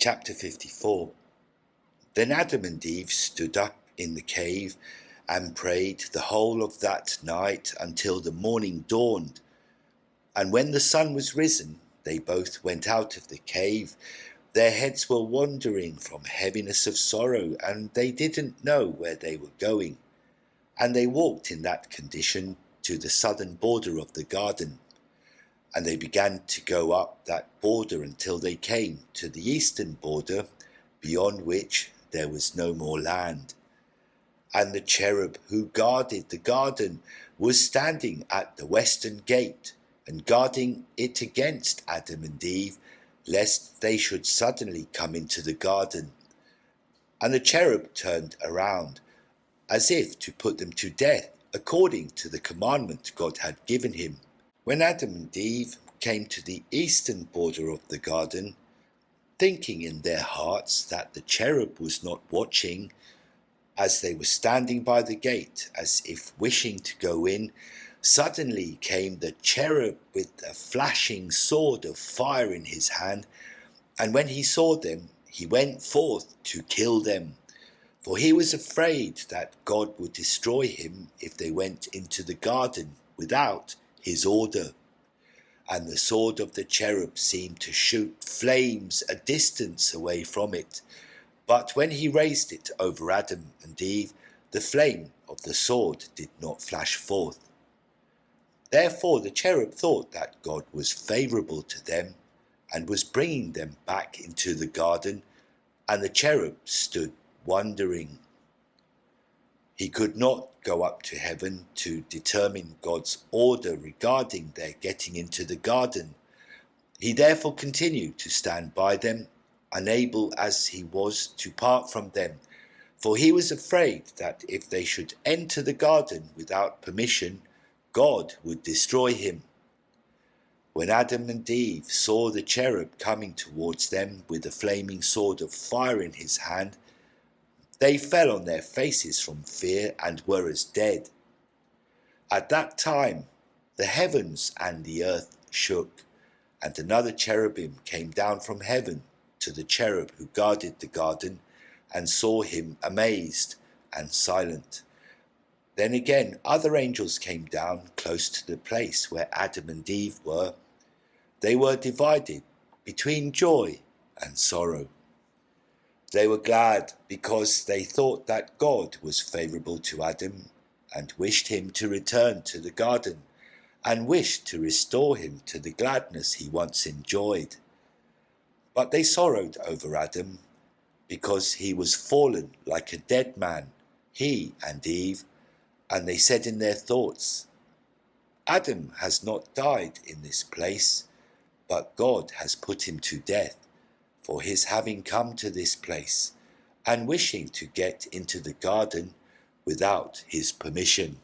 Chapter 54. Then Adam and Eve stood up in the cave and prayed the whole of that night until the morning dawned. And when the sun was risen, they both went out of the cave. Their heads were wandering from heaviness of sorrow, and they didn't know where they were going. And they walked in that condition to the southern border of the garden. And they began to go up that border until they came to the eastern border, beyond which there was no more land. And the cherub who guarded the garden was standing at the western gate, and guarding it against Adam and Eve, lest they should suddenly come into the garden. And the cherub turned around, as if to put them to death, according to the commandment God had given him. When Adam and Eve came to the eastern border of the garden, thinking in their hearts that the cherub was not watching, as they were standing by the gate, as if wishing to go in, suddenly came the cherub with a flashing sword of fire in his hand, and when he saw them, he went forth to kill them. For he was afraid that God would destroy him if they went into the garden without his order. And the sword of the cherub seemed to shoot flames a distance away from it. But when he raised it over Adam and Eve, the flame of the sword did not flash forth. Therefore the cherub thought that God was favourable to them, and was bringing them back into the garden, and the cherub stood wondering. He could not go up to heaven to determine God's order regarding their getting into the garden. He therefore continued to stand by them, unable as he was to part from them, for he was afraid that if they should enter the garden without permission, God would destroy him. When Adam and Eve saw the cherub coming towards them with a flaming sword of fire in his hand, they fell on their faces from fear and were as dead. At that time the heavens and the earth shook, and another cherubim came down from heaven to the cherub who guarded the garden, and saw him amazed and silent. Then again other angels came down close to the place where Adam and Eve were. They were divided between joy and sorrow. They were glad because they thought that God was favourable to Adam, and wished him to return to the garden, and wished to restore him to the gladness he once enjoyed. But they sorrowed over Adam, because he was fallen like a dead man, he and Eve, and they said in their thoughts, Adam has not died in this place, but God has put him to death, for his having come to this place, and wishing to get into the garden without his permission.